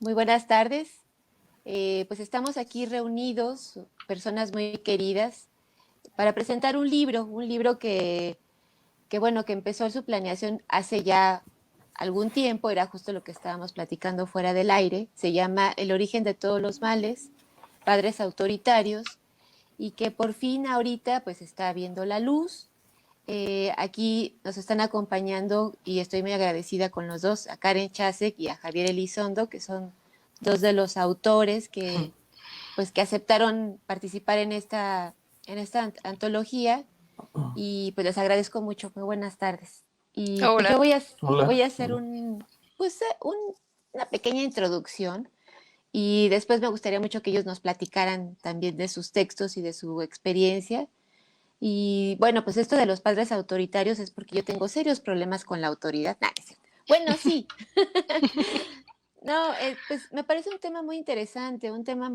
Muy buenas tardes. Pues estamos aquí reunidos, personas muy queridas, para presentar un libro que empezó su planeación hace ya algún tiempo, era justo lo que estábamos platicando fuera del aire. Se llama El origen de todos los males, padres autoritarios, y que por fin ahorita pues está viendo la luz. Aquí nos están acompañando y estoy muy agradecida con los dos, a Karen Chasek y a Javier Elizondo, que son dos de los autores que aceptaron participar en esta antología, y pues les agradezco mucho. Muy buenas tardes. Y pues Hola. voy Hola. a hacer una pequeña introducción, y después me gustaría mucho que ellos nos platicaran también de sus textos y de su experiencia. Y bueno, pues esto de los padres autoritarios es porque yo tengo serios problemas con la autoridad. Nah, no es cierto. Bueno, sí. No, pues me parece un tema muy interesante, un tema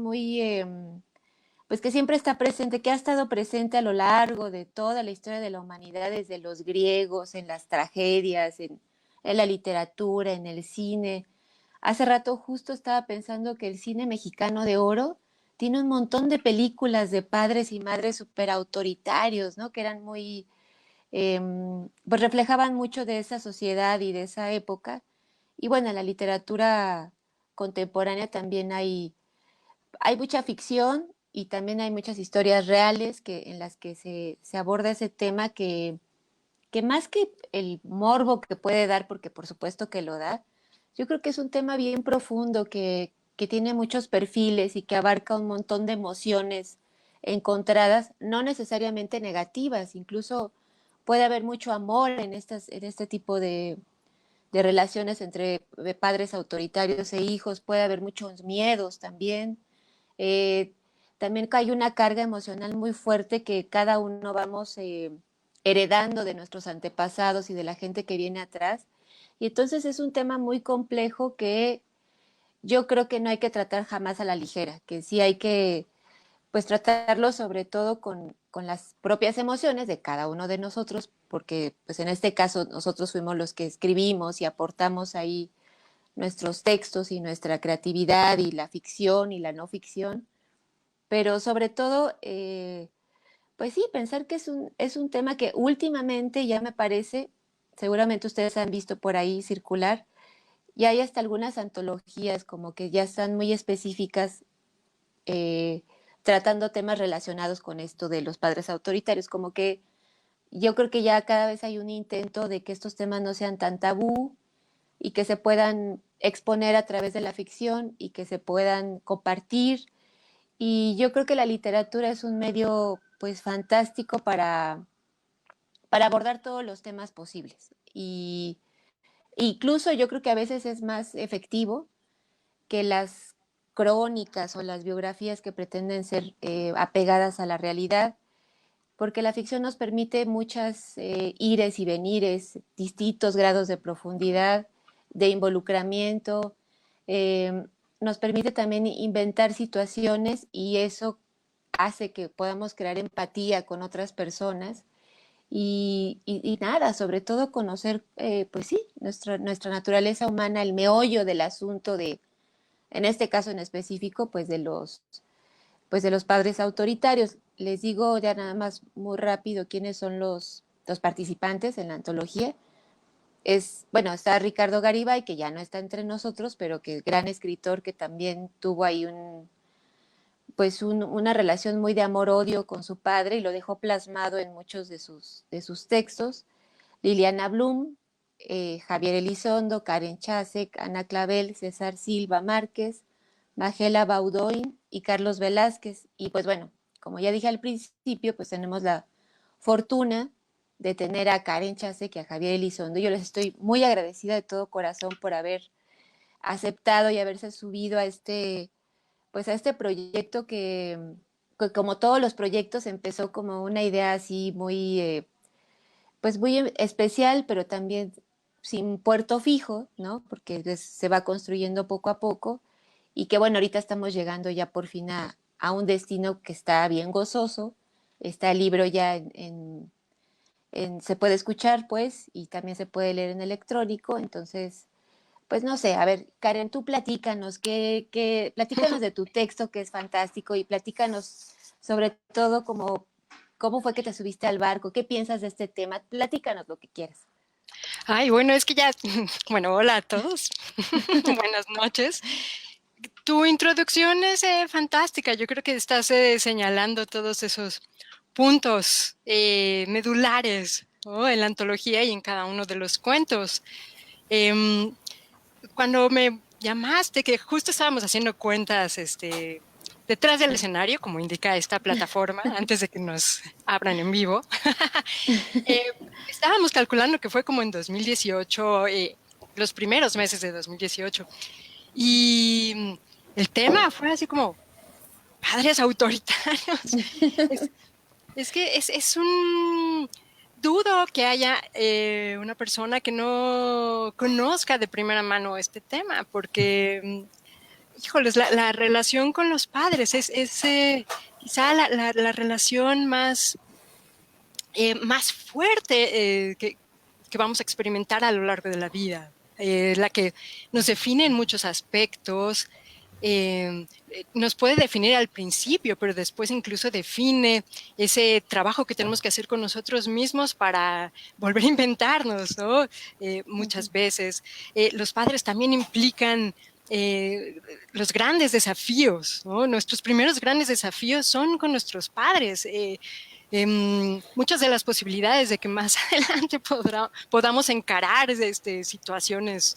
pues que siempre está presente, que ha estado presente a lo largo de toda la historia de la humanidad, desde los griegos, en las tragedias, en la literatura, en el cine. Hace rato justo estaba pensando que el cine mexicano de oro tiene un montón de películas de padres y madres súper autoritarios, ¿no? Que eran pues reflejaban mucho de esa sociedad y de esa época. Y bueno, en la literatura contemporánea también hay mucha ficción, y también hay muchas historias reales en las que se aborda ese tema que más que el morbo que puede dar, porque por supuesto que lo da, yo creo que es un tema bien profundo que tiene muchos perfiles y que abarca un montón de emociones encontradas, no necesariamente negativas. Incluso puede haber mucho amor en este tipo de relaciones entre padres autoritarios e hijos. Puede haber muchos miedos también. Eh, También hay una carga emocional muy fuerte que cada uno vamos heredando de nuestros antepasados y de la gente que viene atrás. Y entonces es un tema muy complejo que yo creo que no hay que tratar jamás a la ligera, que sí hay que pues tratarlo sobre todo con las propias emociones de cada uno de nosotros, porque pues en este caso nosotros fuimos los que escribimos y aportamos ahí nuestros textos y nuestra creatividad y la ficción y la no ficción. Pero sobre todo, pues sí, pensar que es un tema que últimamente ya me parece, seguramente ustedes han visto por ahí circular, y hay hasta algunas antologías como que ya están muy específicas, eh, tratando temas relacionados con esto de los padres autoritarios. Como que yo creo que ya cada vez hay un intento de que estos temas no sean tan tabú y que se puedan exponer a través de la ficción y que se puedan compartir. Y yo creo que la literatura es un medio pues fantástico para abordar todos los temas posibles. Y incluso yo creo que a veces es más efectivo que las crónicas o las biografías que pretenden ser apegadas a la realidad, porque la ficción nos permite muchas ires y venires, distintos grados de profundidad, de involucramiento. eh, Nos permite también inventar situaciones, y eso hace que podamos crear empatía con otras personas. Y nada, sobre todo conocer, pues sí, nuestra naturaleza humana, el meollo del asunto en este caso en específico, pues de los padres autoritarios. Les digo ya nada más muy rápido quiénes son los participantes en la antología. Bueno, está Ricardo Garibay, que ya no está entre nosotros, pero que es gran escritor, que también tuvo ahí una relación muy de amor-odio con su padre, y lo dejó plasmado en muchos de sus textos. Liliana Blum, Javier Elizondo, Karen Chasek, Ana Clavel, César Silva Márquez, Magela Baudoin y Carlos Velázquez. Y pues bueno, como ya dije al principio, pues tenemos la fortuna de tener a Karen Chasek y a Javier Elizondo. Yo les estoy muy agradecida de todo corazón por haber aceptado y haberse subido pues a este proyecto que como todos los proyectos empezó como una idea así pues muy especial, pero también sin puerto fijo, ¿no? Porque se va construyendo poco a poco, y que bueno, ahorita estamos llegando ya por fin a un destino que está bien gozoso. Está el libro ya se puede escuchar, pues, y también se puede leer en electrónico. Entonces Pues no sé, a ver, Karen, tú platícanos, platícanos de tu texto que es fantástico y platícanos sobre todo cómo fue que te subiste al barco, qué piensas de este tema, platícanos lo que quieras. Ay, bueno, es que ya, bueno, hola a todos. Buenas noches. Tu introducción es fantástica. Yo creo que estás señalando todos esos puntos medulares, ¿no?, en la antología y en cada uno de los cuentos. Em, Cuando me llamaste, que justo estábamos haciendo cuentas detrás del escenario, como indica esta plataforma, antes de que nos abran en vivo, eh, estábamos calculando que fue como en 2018, los primeros meses de 2018. Y el tema fue así como padres autoritarios. Es, es que es un... Dudo que haya una persona que no conozca de primera mano este tema, porque, híjoles, la relación con los padres es quizá la relación más fuerte que vamos a experimentar a lo largo de la vida, la que nos define en muchos aspectos, nos puede definir al principio, pero después incluso define ese trabajo que tenemos que hacer con nosotros mismos para volver a inventarnos, ¿no? Muchas veces. Los padres también implican los grandes desafíos, ¿no? Nuestros primeros grandes desafíos son con nuestros padres. Muchas de las posibilidades de que más adelante podamos encarar situaciones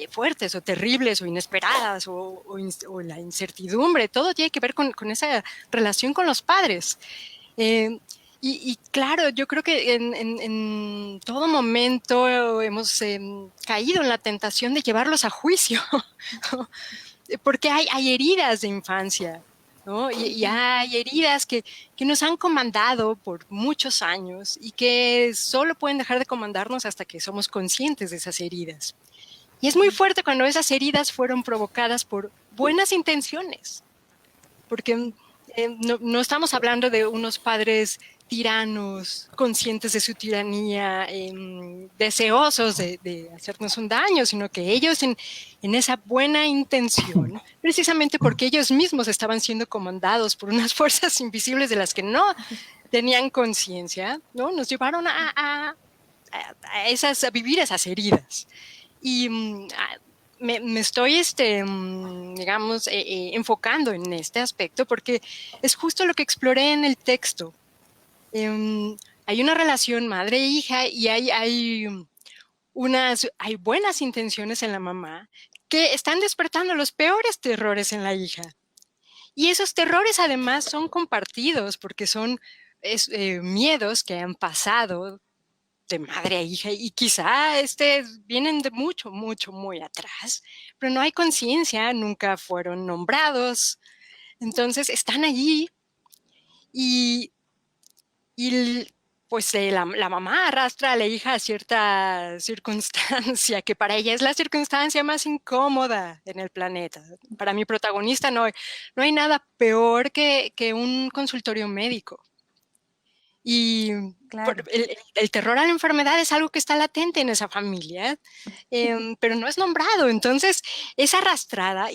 fuertes o terribles o inesperadas o la incertidumbre, todo tiene que ver con esa relación con los padres. Y claro, yo creo que en todo momento hemos caído en la tentación de llevarlos a juicio, porque hay heridas de infancia, ¿no? Y hay heridas que nos han comandado por muchos años y que solo pueden dejar de comandarnos hasta que somos conscientes de esas heridas. Y es muy fuerte cuando esas heridas fueron provocadas por buenas intenciones, porque no estamos hablando de unos padres tiranos, conscientes de su tiranía, deseosos de hacernos un daño, sino que ellos en esa buena intención, precisamente porque ellos mismos estaban siendo comandados por unas fuerzas invisibles de las que no tenían conciencia, ¿no?, nos llevaron a vivir esas heridas. Y me estoy, digamos, enfocando en este aspecto porque es justo lo que exploré en el texto. Hay una relación madre-hija y hay buenas intenciones en la mamá que están despertando los peores terrores en la hija. Y esos terrores además son compartidos porque son miedos que han pasado de madre a hija y quizá vienen de mucho, mucho, muy atrás, pero no hay conciencia, nunca fueron nombrados, entonces están allí y, y pues la mamá arrastra a la hija a cierta circunstancia que para ella es la circunstancia más incómoda en el planeta. Para mi protagonista no hay nada peor que un consultorio médico. Y Claro. el terror a la enfermedad es algo que está latente en esa familia, pero no es nombrado. Entonces es arrastrada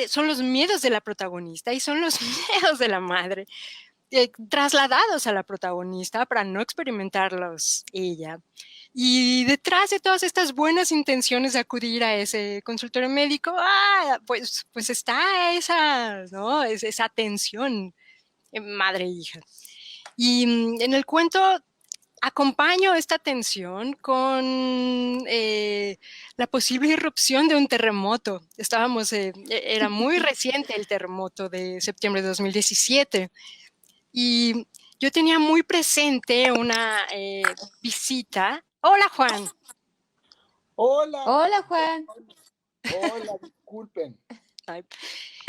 son los miedos de la protagonista y son los miedos de la madre trasladados a la protagonista para no experimentarlos ella. Y detrás de todas estas buenas intenciones de acudir a ese consultorio médico, pues está ¿no?, esa tensión madre e hija. Y en el cuento acompaño esta tensión con la posible irrupción de un terremoto. Era muy reciente el terremoto de septiembre de 2017 y yo tenía muy presente una visita. Hola, Juan. Hola, Hola, Juan. hola, disculpen. Ay,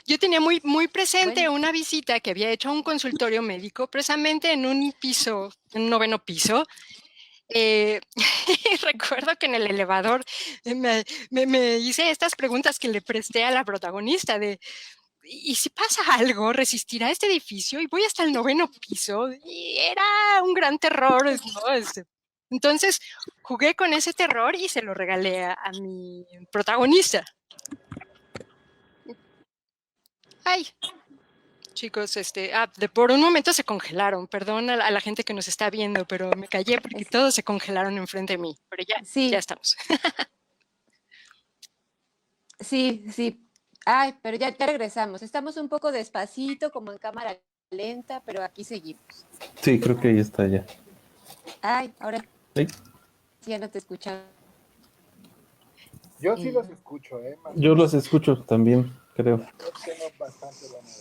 yo tenía muy, muy presente Bueno, una visita que había hecho a un consultorio médico, precisamente en un piso, en un 9º piso. Recuerdo que en el elevador me hice estas preguntas que le presté a la protagonista de, ¿y si pasa algo? ¿Resistirá este edificio? Y voy hasta el 9º piso y era un gran terror, ¿no? Entonces jugué con ese terror y se lo regalé a mi protagonista. Ay, chicos, por un momento se congelaron. Perdón a la gente que nos está viendo, pero me callé porque todos se congelaron enfrente de mí. Pero ya Sí, estamos. sí, sí. Ay, pero ya regresamos. Estamos un poco despacito, como en cámara lenta, pero aquí seguimos. Sí, creo que ahí está ya. Ay, ahora Ay, sí ya no te escuchaba. Yo sí los escucho, más o yo los menos. escucho también, creo. Yo tengo bastante la madre.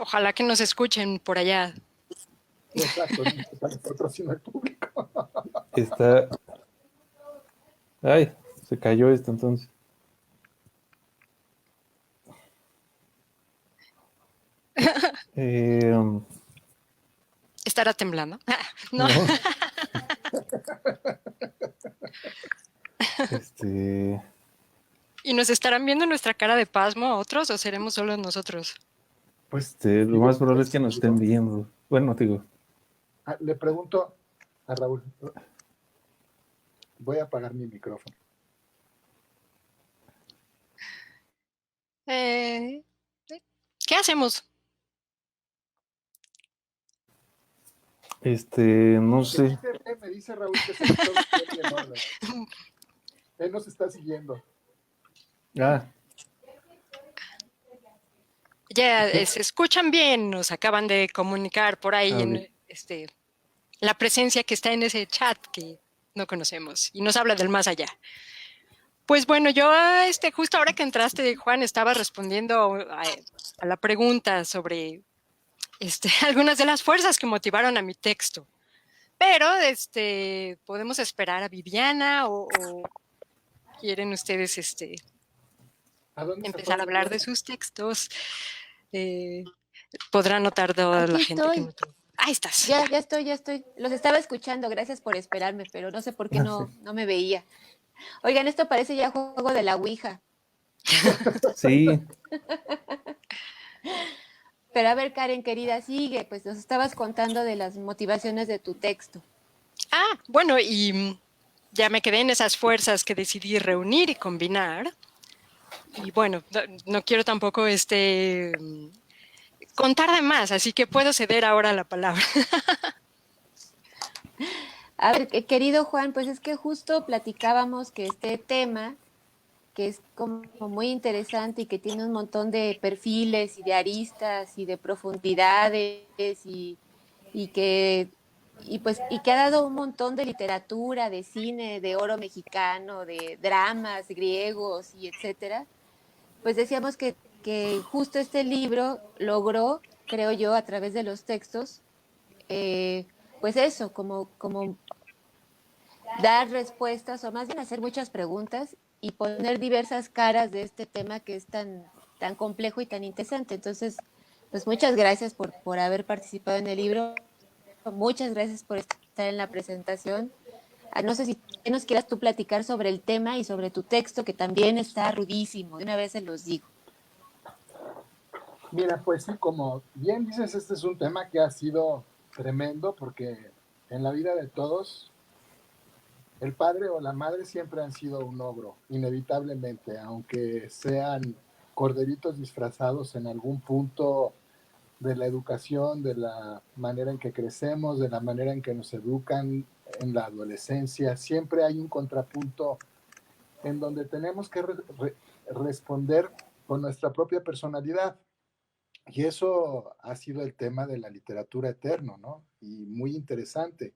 Ojalá que nos escuchen por allá. Exacto, no importa nosotros, sino el público. Está. Ay, se cayó esto entonces. Um, ¿Estará temblando? No. no. Este. ¿Y nos estarán viendo nuestra cara de pasmo a otros o seremos solo nosotros? Pues lo más probable es que nos estén viendo. Bueno, digo. Le pregunto a Raúl, voy a apagar mi micrófono. ¿Qué hacemos? No sé. Me dice Raúl que se todo bien en orden. Él nos está siguiendo. Ah, Ya se escuchan bien, nos acaban de comunicar por ahí en la presencia que está en ese chat que no conocemos y nos habla del más allá. Pues bueno, yo justo ahora que entraste, Juan, estaba respondiendo a la pregunta sobre algunas de las fuerzas que motivaron a mi texto. Pero podemos esperar a Viviana o quieren ustedes empezar a hablar de sus textos. Podrá notar toda la Aquí gente que estoy. no. Ahí estás. Ya estoy. Los estaba escuchando, gracias por esperarme, pero no sé por qué no me veía. Oigan, esto parece ya juego de la Ouija. sí. Pero a ver, Karen, querida, sigue, pues nos estabas contando de las motivaciones de tu texto. Ah, bueno, y ya me quedé en esas fuerzas que decidí reunir y combinar. Y bueno, no quiero tampoco contar de más, así que puedo ceder ahora la palabra. A ver, querido Juan, pues es que justo platicábamos que este tema, que es como muy interesante y que tiene un montón de perfiles y de aristas y de profundidades y que y que ha dado un montón de literatura, de cine, de oro mexicano, de dramas griegos y etcétera, pues decíamos que justo este libro logró, creo yo, a través de los textos, eh, pues eso, como dar respuestas o más bien hacer muchas preguntas y poner diversas caras de este tema que es tan complejo y tan interesante. Entonces, pues muchas gracias por haber participado en el libro, muchas gracias por estar en la presentación. No sé si nos quieras tú platicar sobre el tema y sobre tu texto, que también está rudísimo, de una vez se los digo. Mira, pues sí, como bien dices, este es un tema que ha sido tremendo porque en la vida de todos el padre o la madre siempre han sido un ogro, inevitablemente, aunque sean corderitos disfrazados en algún punto de la educación, de la manera en que crecemos, de la manera en que nos educan en la adolescencia, siempre hay un contrapunto en donde tenemos que responder con nuestra propia personalidad. Y eso ha sido el tema de la literatura eterno, ¿no? Y muy interesante.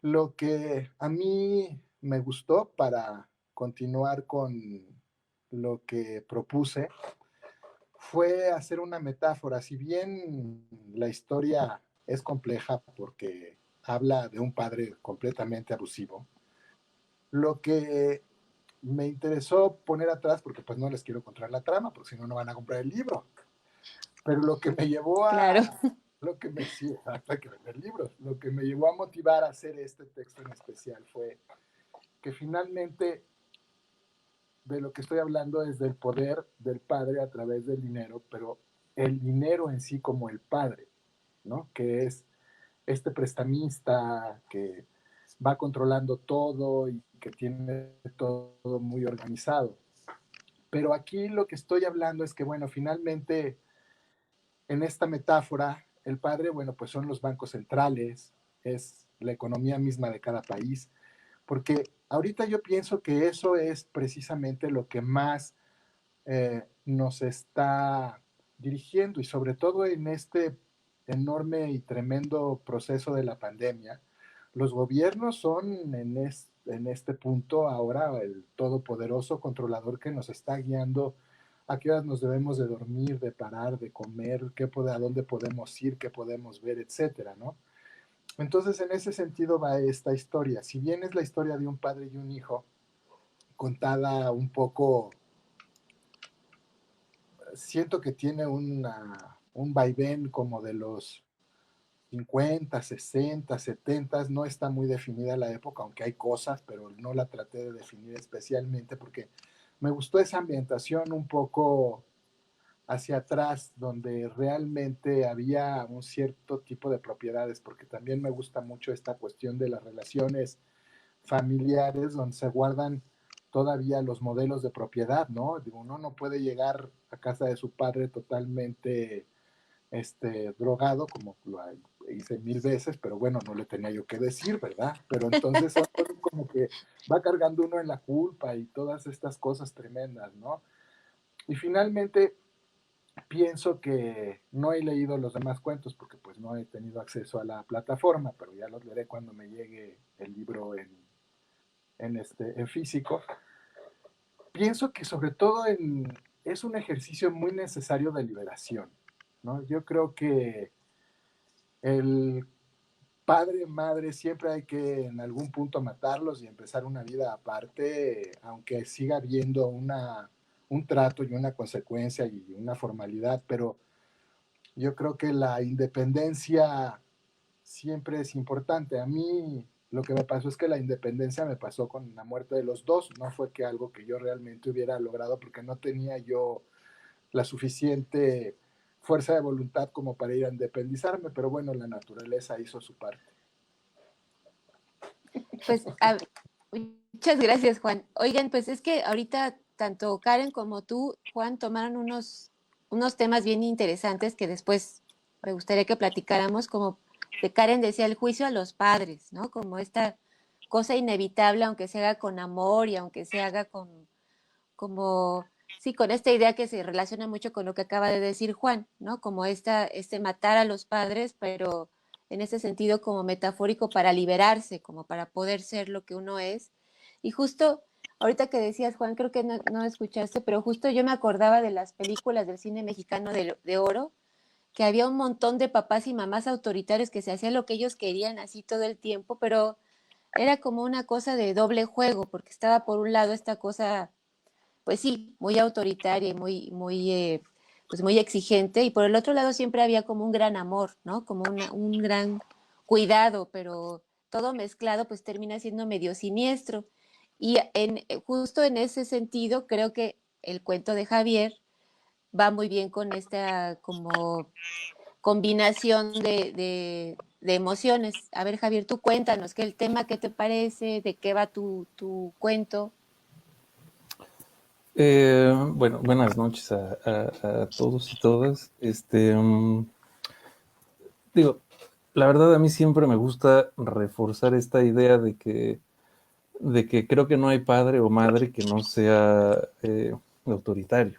Lo que a mí me gustó para continuar con lo que propuse fue hacer una metáfora. Si bien la historia es compleja porque habla de un padre completamente abusivo, lo que me interesó poner atrás, porque pues no les quiero contar la trama, porque si no, no van a comprar el libro, pero lo que me llevó Claro. lo que me, sí, hay que vender libros, lo que me llevó a motivar a hacer este texto en especial fue que finalmente de lo que estoy hablando es del poder del padre a través del dinero, pero el dinero en sí como el padre, ¿no? Que es este prestamista que va controlando todo y que tiene todo muy organizado. Pero aquí lo que estoy hablando es que, bueno, finalmente en esta metáfora, el padre, bueno, pues son los bancos centrales, es la economía misma de cada país, porque ahorita yo pienso que eso es precisamente lo que más nos está dirigiendo y sobre todo en este enorme y tremendo proceso de la pandemia, los gobiernos son en este punto ahora el todopoderoso controlador que nos está guiando a qué horas nos debemos de dormir, de parar, de comer, a dónde podemos ir, qué podemos ver, etcétera, ¿no? Entonces, en ese sentido va esta historia. Si bien es la historia de un padre y un hijo, contada un poco, siento que tiene un vaivén como de los 50, 60, 70, no está muy definida la época, aunque hay cosas, pero no la traté de definir especialmente porque me gustó esa ambientación un poco hacia atrás, donde realmente había un cierto tipo de propiedades, porque también me gusta mucho esta cuestión de las relaciones familiares, donde se guardan todavía los modelos de propiedad, ¿no? Digo, uno no puede llegar a casa de su padre totalmente drogado, como lo hice 1000 veces, pero bueno, no le tenía yo que decir, ¿verdad? Pero entonces son como que va cargando uno en la culpa y todas estas cosas tremendas, ¿no? Y finalmente pienso que no he leído los demás cuentos porque pues no he tenido acceso a la plataforma, pero ya los leeré cuando me llegue el libro en físico. Pienso que sobre todo es un ejercicio muy necesario de liberación, ¿no? Yo creo que el padre, madre, siempre hay que en algún punto matarlos y empezar una vida aparte, aunque siga habiendo un trato y una consecuencia y una formalidad, pero yo creo que la independencia siempre es importante. A mí lo que me pasó es que la independencia me pasó con la muerte de los dos, no fue que algo que yo realmente hubiera logrado porque no tenía yo la suficiente fuerza de voluntad como para ir a independizarme, pero bueno, la naturaleza hizo su parte. Pues muchas gracias, Juan. Oigan, pues es que ahorita tanto Karen como tú, Juan, tomaron unos temas bien interesantes que después me gustaría que platicáramos, como de Karen decía, el juicio a los padres, ¿no? Como esta cosa inevitable, aunque se haga con amor y aunque se haga como, sí, con esta idea que se relaciona mucho con lo que acaba de decir Juan, ¿no? Como este matar a los padres, pero en ese sentido como metafórico para liberarse, como para poder ser lo que uno es. Y justo ahorita que decías, Juan, creo que no escuchaste, pero justo yo me acordaba de las películas del cine mexicano de oro, que había un montón de papás y mamás autoritarios que se hacían lo que ellos querían así todo el tiempo, pero era como una cosa de doble juego, porque estaba por un lado esta cosa pues sí, muy autoritaria y pues muy exigente, y por el otro lado siempre había como un gran amor, ¿no? Como un gran cuidado, pero todo mezclado pues termina siendo medio siniestro. Y justo en ese sentido creo que el cuento de Javier va muy bien con esta como combinación de emociones. A ver, Javier, tú cuéntanos, ¿qué el tema, qué te parece, de qué va tu cuento? Bueno, buenas noches a todos y todas. Digo, la verdad a mí siempre me gusta reforzar esta idea de que creo que no hay padre o madre que no sea autoritario,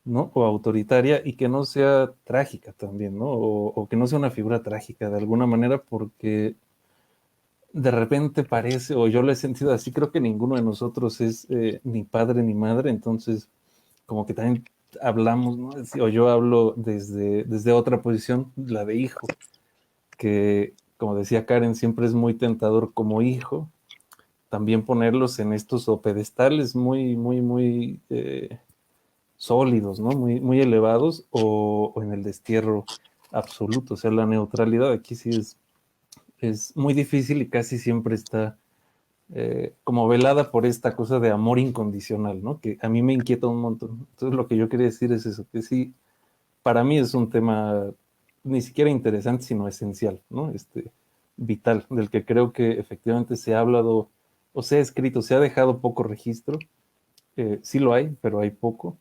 ¿no? O autoritaria y que no sea trágica también, ¿no? O que no sea una figura trágica de alguna manera, porque de repente parece, o yo lo he sentido así, creo que ninguno de nosotros es ni padre ni madre, entonces como que también hablamos, ¿no? O yo hablo desde otra posición, la de hijo, que como decía Karen, siempre es muy tentador como hijo, también ponerlos en estos pedestales muy, muy, muy sólidos, ¿no? Muy, muy elevados, o en el destierro absoluto, o sea, la neutralidad aquí sí es muy difícil y casi siempre está como velada por esta cosa de amor incondicional, ¿no? Que a mí me inquieta un montón. Entonces lo que yo quería decir es eso, que sí, para mí es un tema ni siquiera interesante, sino esencial, ¿no? vital, del que creo que efectivamente se ha hablado o se ha escrito, se ha dejado poco registro. Sí lo hay, pero hay poco.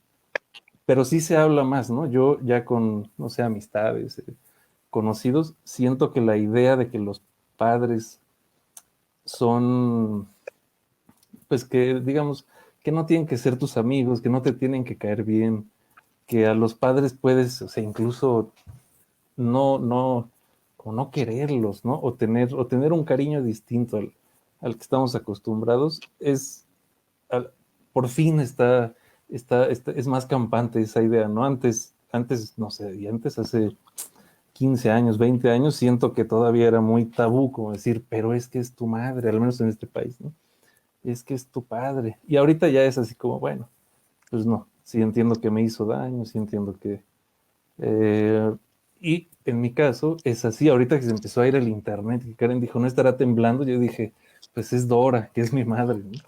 Pero sí se habla más, ¿no? Yo ya con, no sé, amistades, conocidos, siento que la idea de que los padres son, pues que digamos, que no tienen que ser tus amigos, que no te tienen que caer bien, que a los padres puedes, o sea, incluso no, como no quererlos, ¿no? O tener un cariño distinto al que estamos acostumbrados, al- por fin es más campante esa idea, ¿no? Antes, no sé, y antes hace 15 años, 20 años, siento que todavía era muy tabú como decir, pero es que es tu madre, al menos en este país, ¿no? Es que es tu padre. Y ahorita ya es así como, bueno, pues no, sí entiendo que me hizo daño, sí entiendo que... y en mi caso es así, ahorita que se empezó a ir el internet y Karen dijo, no estará temblando, yo dije, pues es Dora, que es mi madre, ¿no?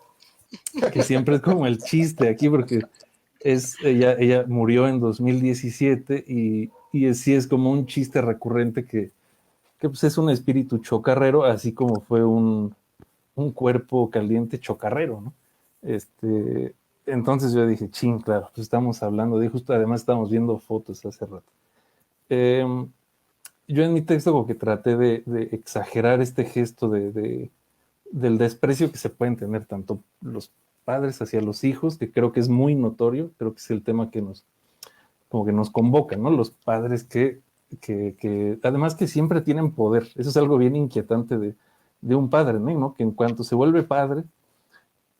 Que siempre es como el chiste aquí, porque ella murió en 2017 y sí es como un chiste recurrente que pues es un espíritu chocarrero, así como fue un cuerpo caliente chocarrero, ¿no? Este, entonces yo dije, ching, claro, pues estamos hablando de justo, además estamos viendo fotos hace rato. Eh, yo en mi texto como que traté de exagerar este gesto del desprecio que se pueden tener tanto los padres hacia los hijos, que creo que es muy notorio, creo que es el tema que como que nos convoca, ¿no? Los padres que además que siempre tienen poder, eso es algo bien inquietante de un padre, ¿no? Que en cuanto se vuelve padre,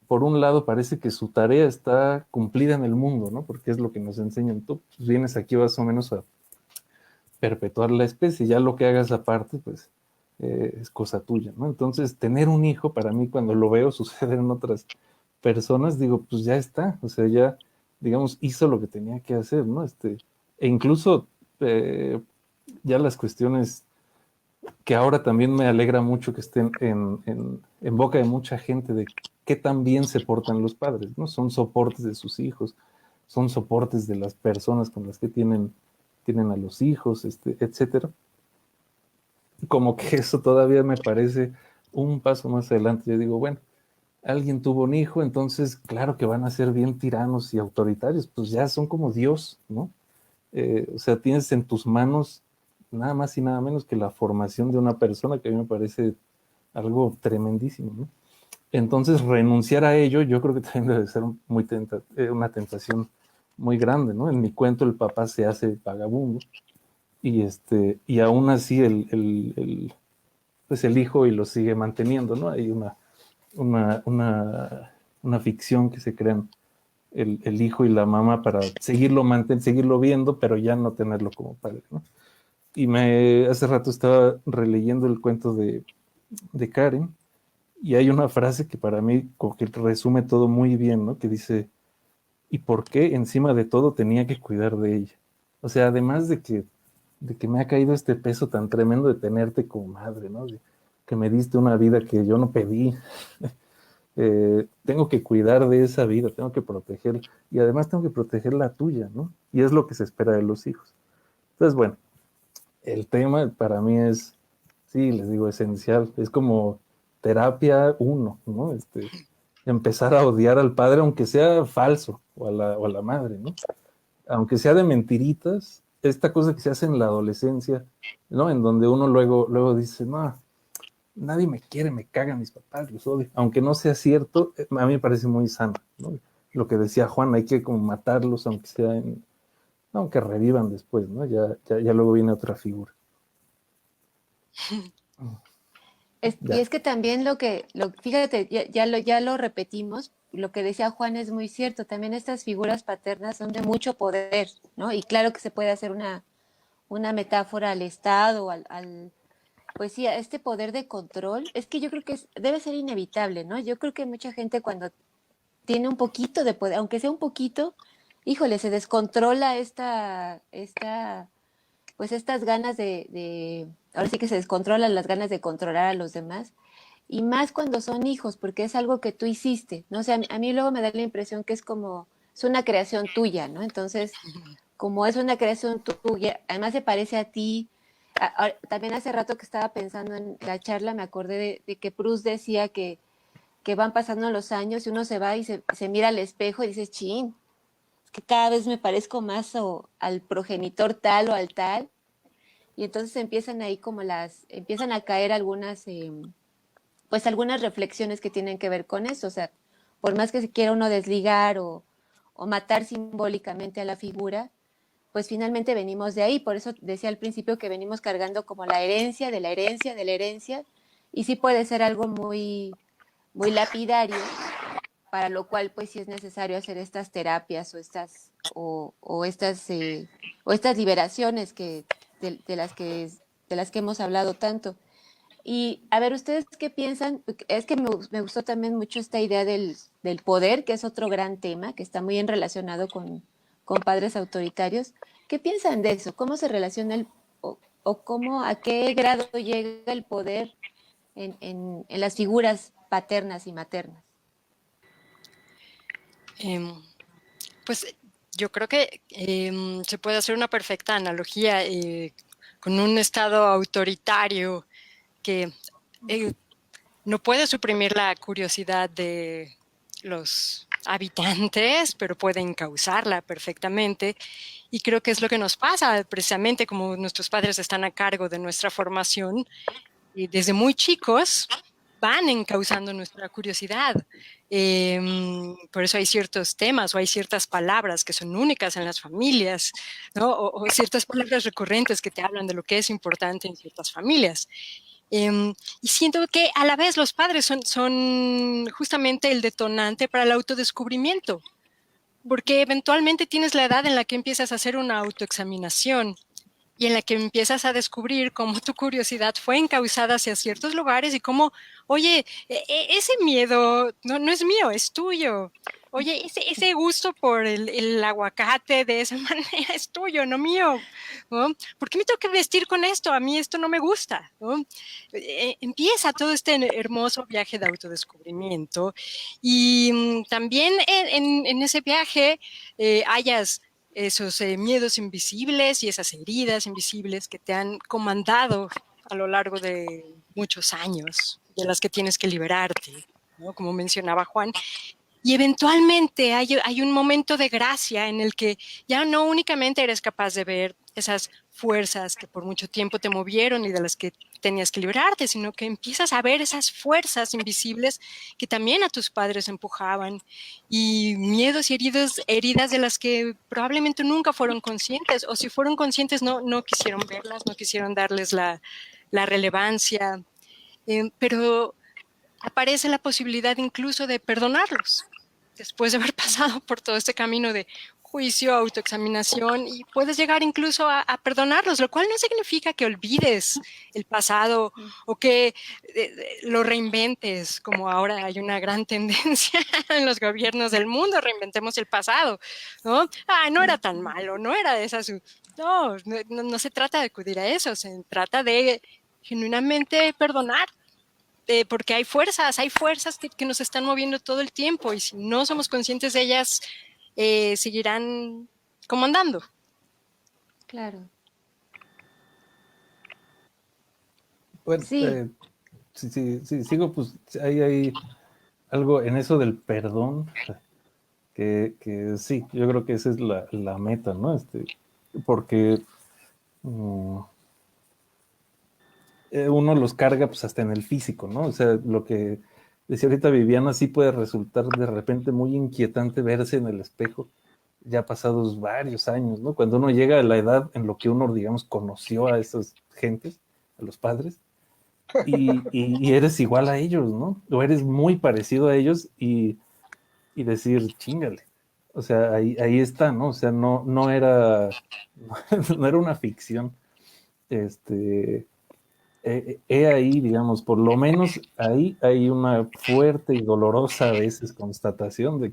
por un lado parece que su tarea está cumplida en el mundo, ¿no? Porque es lo que nos enseñan. Tú pues, vienes aquí más o menos a perpetuar la especie, ya lo que hagas aparte, pues es cosa tuya, ¿no? Entonces, tener un hijo, para mí, cuando lo veo suceder en otras personas, digo, pues ya está, o sea, ya, digamos, hizo lo que tenía que hacer, ¿no? E incluso ya las cuestiones que ahora también me alegra mucho que estén en boca de mucha gente de qué tan bien se portan los padres, ¿no? Son soportes de sus hijos, son soportes de las personas con las que tienen a los hijos, etcétera. Como que eso todavía me parece un paso más adelante. Yo digo, bueno, alguien tuvo un hijo, entonces claro que van a ser bien tiranos y autoritarios, pues ya son como Dios, ¿no? O sea, tienes en tus manos nada más y nada menos que la formación de una persona, que a mí me parece algo tremendísimo, ¿no? Entonces, renunciar a ello, yo creo que también debe ser una tentación muy grande, ¿no? En mi cuento, el papá se hace vagabundo y aún así pues el hijo y lo sigue manteniendo, ¿no? Hay una, una, una ficción que se crean el hijo y la mamá para seguirlo viendo, pero ya no tenerlo como padre, ¿no? Y hace rato estaba releyendo el cuento de Karen y hay una frase que para mí como que resume todo muy bien, ¿no? Que dice, ¿y por qué encima de todo tenía que cuidar de ella? O sea, además de que me ha caído este peso tan tremendo de tenerte como madre, ¿no? Que me diste una vida que yo no pedí, tengo que cuidar de esa vida, tengo que proteger, y además tengo que proteger la tuya, ¿no? Y es lo que se espera de los hijos. Entonces, bueno, el tema para mí es, sí, les digo, esencial, es como terapia uno, ¿no? Empezar a odiar al padre, aunque sea falso, o a la madre, ¿no? Aunque sea de mentiritas, esta cosa que se hace en la adolescencia, ¿no? En donde uno luego dice, no, nadie me quiere, me cagan mis papás, los odio. Aunque no sea cierto, a mí me parece muy sano, ¿no? Lo que decía Juan, hay que como matarlos, aunque revivan después, ¿no? Ya luego viene otra figura. Y Ya. es que también fíjate, ya lo repetimos, lo que decía Juan es muy cierto, también estas figuras paternas son de mucho poder, ¿no? Y claro que se puede hacer una metáfora al Estado, pues sí, a este poder de control, es que yo creo que debe ser inevitable, ¿no? Yo creo que mucha gente cuando tiene un poquito de poder, aunque sea un poquito, híjole, se descontrola pues estas ganas ahora sí que se descontrolan las ganas de controlar a los demás, y más cuando son hijos, porque es algo que tú hiciste, ¿no? O sea, a mí luego me da la impresión que es una creación tuya, ¿no? Entonces, como es una creación tuya, además se parece a ti, también hace rato que estaba pensando en la charla, me acordé de que Proust decía que van pasando los años y uno se va y se mira al espejo y dice, chin, es que cada vez me parezco más al progenitor tal o al tal. Y entonces empiezan ahí como empiezan a caer algunas, pues algunas reflexiones que tienen que ver con eso. O sea, por más que se quiera uno desligar o matar simbólicamente a la figura, pues finalmente venimos de ahí. Por eso decía al principio que venimos cargando como la herencia de la herencia de la herencia. Y sí puede ser algo muy, muy lapidario, para lo cual pues sí es necesario hacer estas terapias o estas liberaciones de las que hemos hablado tanto. Y a ver, ¿ustedes qué piensan? Es que me gustó también mucho esta idea del poder, que es otro gran tema, que está muy en relacionado con padres autoritarios. ¿Qué piensan de eso? ¿Cómo se relaciona a qué grado llega el poder en las figuras paternas y maternas? Em, pues yo creo que se puede hacer una perfecta analogía con un estado autoritario que no puede suprimir la curiosidad de los habitantes, pero puede encauzarla perfectamente. Y creo que es lo que nos pasa, precisamente como nuestros padres están a cargo de nuestra formación, y desde muy chicos van encauzando nuestra curiosidad. Por eso hay ciertos temas o hay ciertas palabras que son únicas en las familias, ¿no? O ciertas palabras recurrentes que te hablan de lo que es importante en ciertas familias. Y siento que a la vez los padres son justamente el detonante para el autodescubrimiento, porque eventualmente tienes la edad en la que empiezas a hacer una autoexaminación y en la que empiezas a descubrir cómo tu curiosidad fue encauzada hacia ciertos lugares y cómo, oye, ese miedo no es mío, es tuyo. Oye, ese gusto por el aguacate de esa manera es tuyo, no mío, ¿no? ¿Por qué me tengo que vestir con esto? A mí esto no me gusta, ¿no? Empieza todo este hermoso viaje de autodescubrimiento y también en ese viaje hayas esos miedos invisibles y esas heridas invisibles que te han comandado a lo largo de muchos años, de las que tienes que liberarte, ¿no? Como mencionaba Juan. Y eventualmente hay un momento de gracia en el que ya no únicamente eres capaz de ver esas fuerzas que por mucho tiempo te movieron y de las que tenías que librarte, sino que empiezas a ver esas fuerzas invisibles que también a tus padres empujaban y miedos y heridas de las que probablemente nunca fueron conscientes, o si fueron conscientes no quisieron verlas, no quisieron darles la relevancia, pero aparece la posibilidad incluso de perdonarlos después de haber pasado por todo este camino de juicio, autoexaminación, y puedes llegar incluso a perdonarlos, lo cual no significa que olvides el pasado o que lo reinventes, como ahora hay una gran tendencia en los gobiernos del mundo, reinventemos el pasado, ¿no? No era tan malo, no era de esas... No se trata de acudir a eso, se trata de genuinamente perdonar, porque hay fuerzas que nos están moviendo todo el tiempo y si no somos conscientes de ellas, seguirán comandando. Claro. Bueno, Sí. si sigo, pues hay algo en eso del perdón, que sí, yo creo que esa es la meta, ¿no? Porque uno los carga pues hasta en el físico, ¿no? O sea, lo que decía ahorita Viviana, sí puede resultar de repente muy inquietante verse en el espejo ya pasados varios años, ¿no? Cuando uno llega a la edad en lo que uno, digamos, conoció a esas gentes, a los padres, y eres igual a ellos, ¿no? O eres muy parecido a ellos y decir, chingale. O sea, ahí está, ¿no? O sea, no era una ficción. Ahí, digamos, por lo menos ahí hay una fuerte y dolorosa a veces constatación de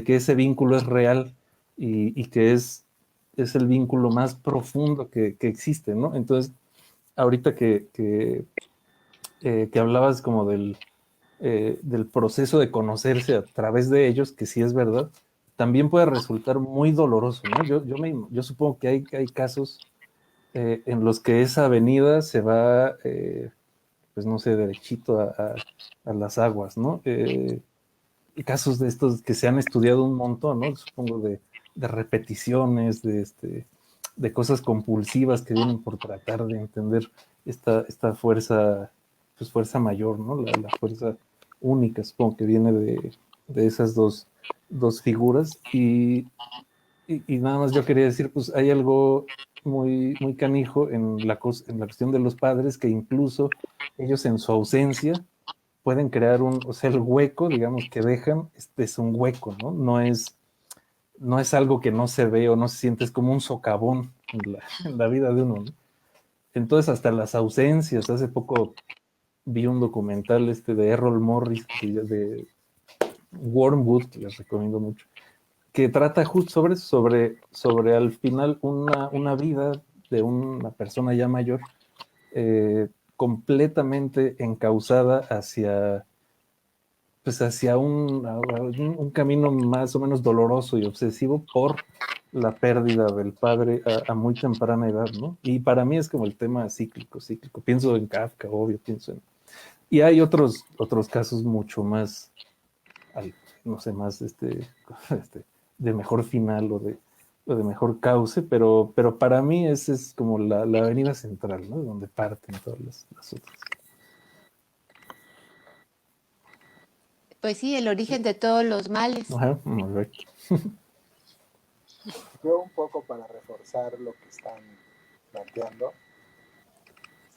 que ese vínculo es real y que es el vínculo más profundo que existe, ¿no? Entonces, ahorita que hablabas como del proceso de conocerse a través de ellos, que sí es verdad, también puede resultar muy doloroso, ¿no? Yo supongo que hay casos en los que esa avenida se va, pues no sé, derechito a las aguas, ¿no? Casos de estos que se han estudiado un montón, ¿no? Supongo de repeticiones, de cosas compulsivas que vienen por tratar de entender esta fuerza, pues fuerza mayor, ¿no? La fuerza única, supongo que viene de esas dos figuras. Y nada más yo quería decir, pues hay algo muy, muy canijo en la cuestión de los padres, que incluso ellos en su ausencia pueden crear o sea, el hueco, digamos, que dejan, es un hueco, ¿no? No es algo que no se ve o no se siente, es como un socavón en la vida de uno, ¿no? Entonces, hasta las ausencias, hace poco vi un documental de Errol Morris, de Wormwood, que les recomiendo mucho, que trata justo sobre al final una vida de una persona ya mayor, completamente encauzada hacia un camino más o menos doloroso y obsesivo por la pérdida del padre a muy temprana edad, ¿no? Y para mí es como el tema cíclico. Pienso en Kafka, obvio, Y hay otros casos mucho más, no sé, más de mejor final o de mejor cauce, pero para mí esa es como la avenida central, ¿no? Donde parten todas las otras. Pues sí, el origen de todos los males. Ajá, correcto. Yo un poco para reforzar lo que están planteando,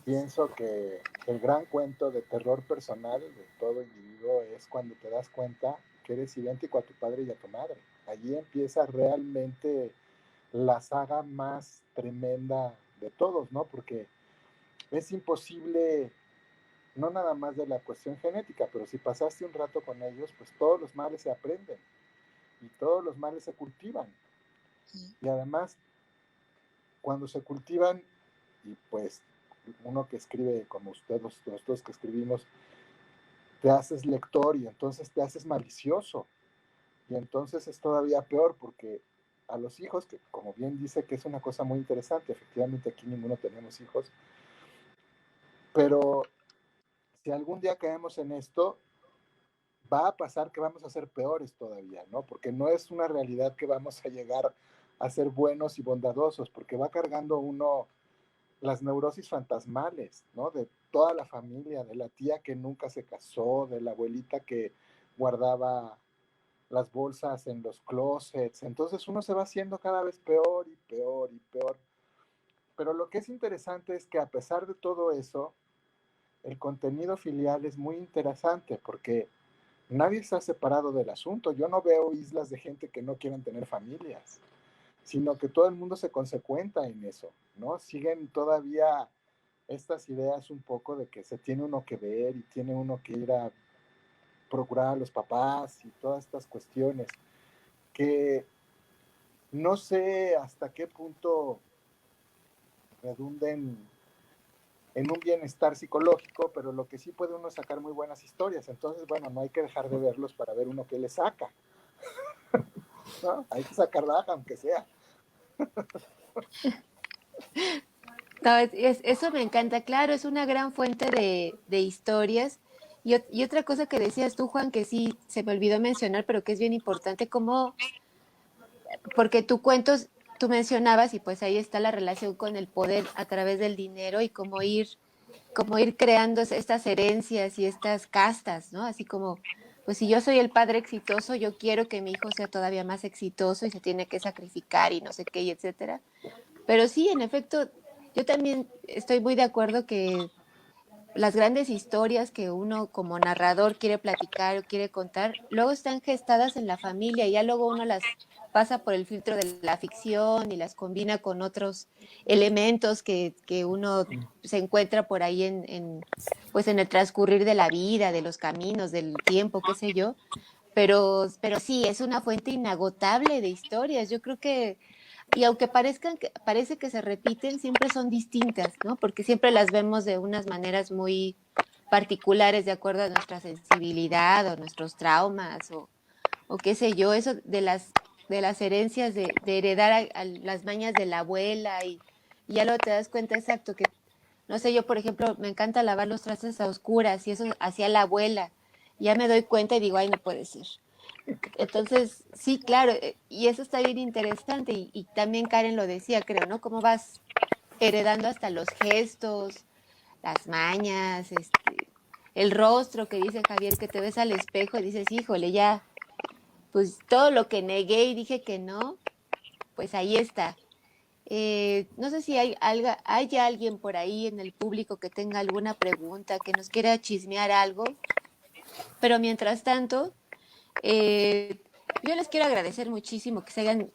pienso que el gran cuento de terror personal de todo individuo es cuando te das cuenta que eres idéntico a tu padre y a tu madre. Allí empieza realmente la saga más tremenda de todos, ¿no? Porque es imposible, no nada más de la cuestión genética, pero si pasaste un rato con ellos, pues todos los males se aprenden y todos los males se cultivan. Y además, cuando se cultivan, y pues uno que escribe como ustedes, los dos que escribimos, te haces lector y entonces te haces malicioso. Y entonces es todavía peor porque a los hijos, que como bien dice que es una cosa muy interesante, efectivamente aquí ninguno tenemos hijos, pero si algún día caemos en esto, va a pasar que vamos a ser peores todavía, ¿no? Porque no es una realidad que vamos a llegar a ser buenos y bondadosos, porque va cargando uno las neurosis fantasmales, ¿no? De toda la familia, de la tía que nunca se casó, de la abuelita que guardaba las bolsas en los closets. Entonces uno se va haciendo cada vez peor y peor y peor. Pero lo que es interesante es que a pesar de todo eso, el contenido filial es muy interesante porque nadie está separado del asunto. Yo no veo islas de gente que no quieran tener familias, sino que todo el mundo se consecuenta en eso, ¿no? Siguen todavía estas ideas un poco de que se tiene uno que ver y tiene uno que ir a procurar a los papás y todas estas cuestiones que no sé hasta qué punto redunden en un bienestar psicológico, pero lo que sí puede uno sacar muy buenas historias. Entonces, bueno, no hay que dejar de verlos para ver uno qué le saca, ¿no? Hay que sacar baja, aunque sea. No, eso me encanta, claro, es una gran fuente de historias. Y otra cosa que decías tú, Juan, que sí se me olvidó mencionar, pero que es bien importante, como, porque tú cuentos, tú mencionabas, y pues ahí está la relación con el poder a través del dinero y como ir creando estas herencias y estas castas, ¿no? Así como, pues si yo soy el padre exitoso, yo quiero que mi hijo sea todavía más exitoso y se tiene que sacrificar y no sé qué, y etcétera. Pero sí, en efecto, yo también estoy muy de acuerdo que las grandes historias que uno como narrador quiere platicar o quiere contar, luego están gestadas en la familia y ya luego uno las pasa por el filtro de la ficción y las combina con otros elementos que uno se encuentra por ahí pues en el transcurrir de la vida, de los caminos, del tiempo, qué sé yo. Pero sí, es una fuente inagotable de historias. Yo creo que y aunque parece que se repiten, siempre son distintas, ¿no? Porque siempre las vemos de unas maneras muy particulares de acuerdo a nuestra sensibilidad o nuestros traumas o qué sé yo, eso de las herencias de heredar a las mañas de la abuela y y ya luego te das cuenta exacto que, no sé, yo por ejemplo me encanta lavar los trastes a oscuras y eso hacía la abuela, ya me doy cuenta y digo, ay, no puede ser. Entonces, sí, claro, y eso está bien interesante y también Karen lo decía, creo, ¿no? Cómo vas heredando hasta los gestos, las mañas, el rostro que dice Javier, que te ves al espejo y dices, híjole, ya, pues todo lo que negué y dije que no, pues ahí está. No sé si hay alguien por ahí en el público que tenga alguna pregunta, que nos quiera chismear algo, pero mientras tanto, yo les quiero agradecer muchísimo que se hayan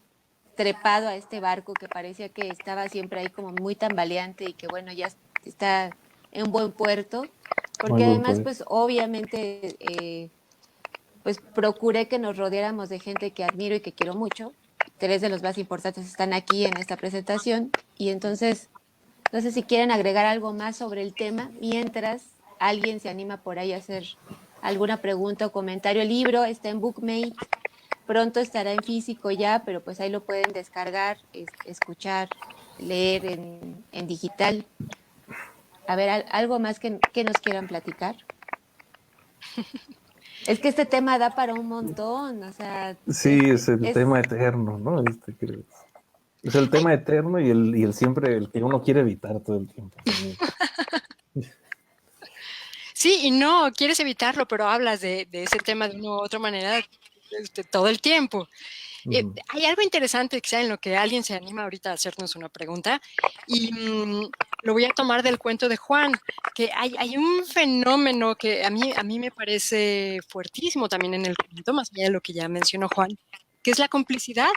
trepado a este barco que parecía que estaba siempre ahí como muy tambaleante y que bueno, ya está en buen puerto, Muy porque buen además poder. pues obviamente pues procuré que nos rodeáramos de gente que admiro y que quiero mucho. Tres de los más importantes están aquí en esta presentación y entonces no sé si quieren agregar algo más sobre el tema mientras alguien se anima por ahí a hacer alguna pregunta o comentario. El libro está en Bookmate, pronto estará en físico ya, pero pues ahí lo pueden descargar, escuchar, leer en digital. A ver, algo más que nos quieran platicar. Es que este tema da para un montón, o sea, Sí, es el tema eterno, ¿no? Es el tema eterno y el siempre, el que uno quiere evitar todo el tiempo también. Sí, y no, quieres evitarlo, pero hablas de ese tema de una u otra manera todo el tiempo. Hay algo interesante quizá en lo que alguien se anima ahorita a hacernos una pregunta y lo voy a tomar del cuento de Juan, que hay un fenómeno que a mí me parece fuertísimo también en el cuento, más allá de lo que ya mencionó Juan, que es la complicidad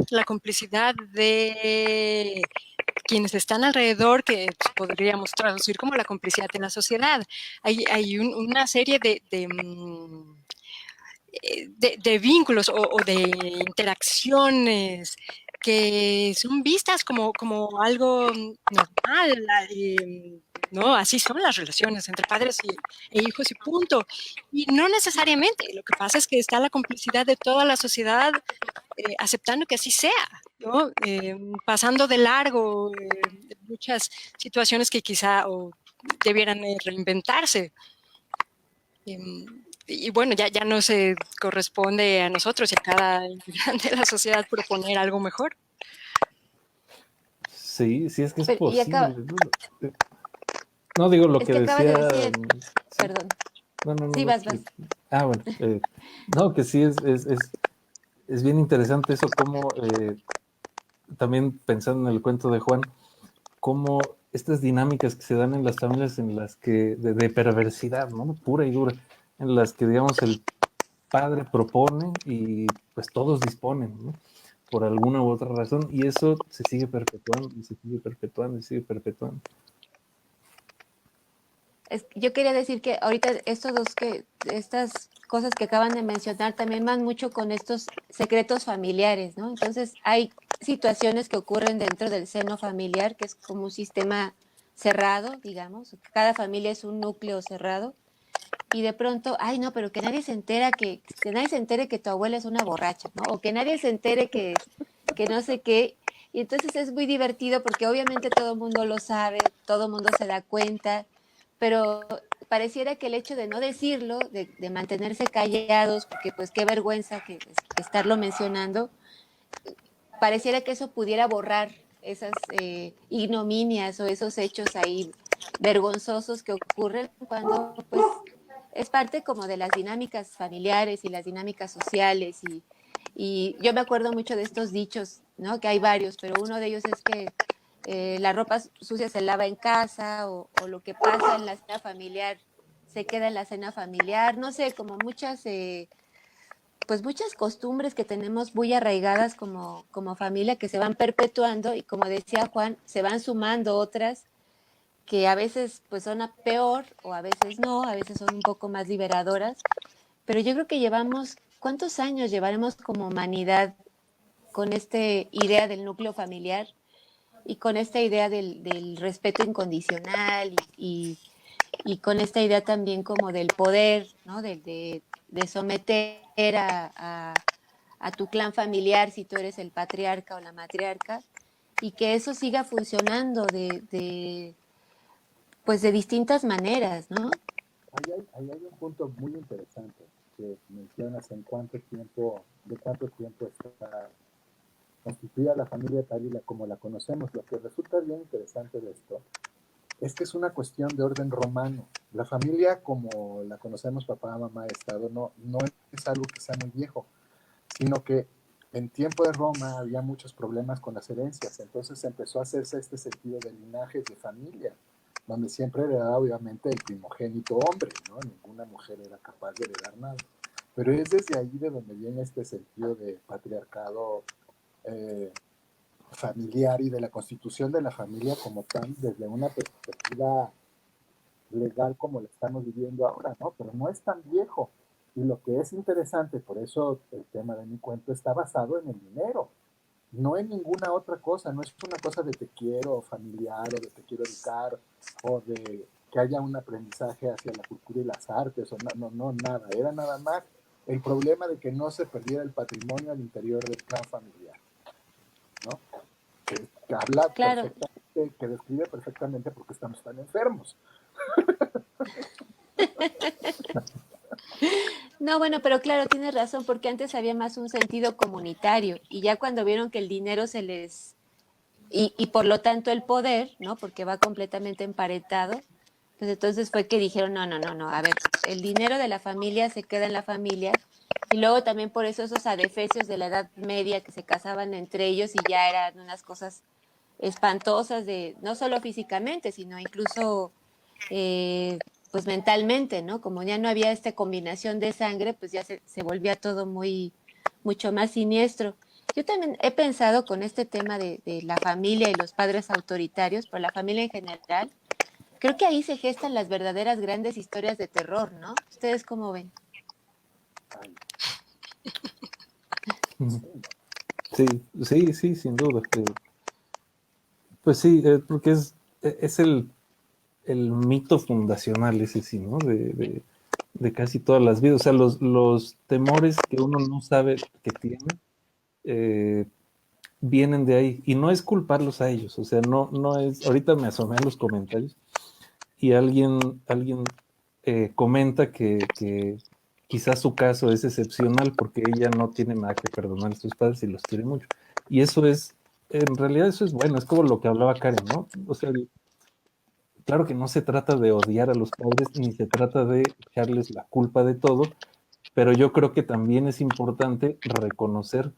de quienes están alrededor, que podríamos traducir como la complicidad en la sociedad. Hay una serie de vínculos o de interacciones que son vistas como algo normal, ¿no? Así son las relaciones entre padres e hijos y punto. Y no necesariamente, lo que pasa es que está la complicidad de toda la sociedad aceptando que así sea, ¿no? Pasando de largo muchas situaciones que quizá debieran reinventarse. Y bueno, ya no se corresponde a nosotros y a cada integrante de la sociedad proponer algo mejor. Sí, sí es que es pero, posible. No digo lo es que que acabas de decía. decir, Sí, perdón, no, sí, no. vas, vas. Bueno, no, que sí es bien interesante eso, como también pensando en el cuento de Juan, cómo estas dinámicas que se dan en las familias en las que, de perversidad, ¿no? Pura y dura, en las que, digamos, el padre propone y pues todos disponen, ¿no? Por alguna u otra razón, y eso se sigue perpetuando, y se sigue perpetuando, y se sigue perpetuando. Yo quería decir que ahorita estas cosas que acaban de mencionar también van mucho con estos secretos familiares, ¿no? Entonces hay situaciones que ocurren dentro del seno familiar, que es como un sistema cerrado, digamos, cada familia es un núcleo cerrado, y de pronto, ay no, pero que nadie se entera que nadie se entere que tu abuela es una borracha, ¿no? O que nadie se entere que no sé qué. Y entonces es muy divertido porque obviamente todo el mundo lo sabe, todo el mundo se da cuenta, pero pareciera que el hecho de no decirlo, de mantenerse callados, porque pues qué vergüenza que estarlo mencionando, pareciera que eso pudiera borrar esas ignominias o esos hechos ahí vergonzosos que ocurren cuando pues es parte como de las dinámicas familiares y las dinámicas sociales y yo me acuerdo mucho de estos dichos, ¿no? Que hay varios, pero uno de ellos es que la ropa sucia se lava en casa o lo que pasa en la cena familiar se queda en la cena familiar, no sé, como muchas pues muchas costumbres que tenemos muy arraigadas como familia que se van perpetuando y como decía Juan, se van sumando otras que a veces pues son a peor o a veces no, a veces son un poco más liberadoras, pero yo creo que llevamos, ¿cuántos años llevaremos como humanidad con esta idea del núcleo familiar y con esta idea del respeto incondicional y con esta idea también como del poder, ¿no? De someter a tu clan familiar si tú eres el patriarca o la matriarca? y que eso siga funcionando pues de distintas maneras, ¿no? Ahí hay un punto muy interesante que mencionas en de cuánto tiempo está constituida la familia tal y como la conocemos. Lo que resulta bien interesante de esto es que es una cuestión de orden romano. La familia como la conocemos, papá, mamá, Estado, no es algo que sea muy viejo, sino que en tiempo de Roma había muchos problemas con las herencias, entonces empezó a hacerse este sentido de linajes de familia, donde siempre heredaba obviamente el primogénito hombre, ¿no? Ninguna mujer era capaz de heredar nada. Pero es desde ahí de donde viene este sentido de patriarcado eh, familiar y de la constitución de la familia como tal, desde una perspectiva legal como lo estamos viviendo ahora, ¿no? Pero no es tan viejo. Y lo que es interesante, por eso el tema de mi cuento está basado en el dinero, no en ninguna otra cosa, no es una cosa de te quiero familiar o de te quiero educar o de que haya un aprendizaje hacia la cultura y las artes, o no, nada, era nada más el problema de que no se perdiera el patrimonio al interior del clan familiar, ¿no? Que habla Claro. perfectamente, que describe perfectamente por qué estamos tan enfermos. No, bueno, pero claro, tienes razón, porque antes había más un sentido comunitario y ya cuando vieron que el dinero se les y por lo tanto el poder, ¿no? Porque va completamente emparentado, pues entonces fue que dijeron, no, a ver, el dinero de la familia se queda en la familia y luego también por eso esos adefesios de la Edad Media que se casaban entre ellos y ya eran unas cosas espantosas de, no solo físicamente, sino incluso pues mentalmente, ¿no? Como ya no había esta combinación de sangre, pues ya se volvía todo mucho más siniestro. Yo también he pensado con este tema de la familia y los padres autoritarios, por la familia en general, creo que ahí se gestan las verdaderas grandes historias de terror, ¿no? ¿Ustedes cómo ven? Ay, Sí, sí, sin duda. Pues sí, porque es el mito fundacional ese sí, ¿no? De casi todas las vidas. O sea, los temores que uno no sabe que tiene eh, vienen de ahí. Y no es culparlos a ellos. O sea, no es. Ahorita me asomé a los comentarios y alguien comenta que quizás su caso es excepcional porque ella no tiene nada que perdonar a sus padres y los quiere mucho. Y eso es, en realidad eso es bueno, es como lo que hablaba Karen, ¿no? O sea, claro que no se trata de odiar a los padres ni se trata de echarles la culpa de todo, pero yo creo que también es importante reconocer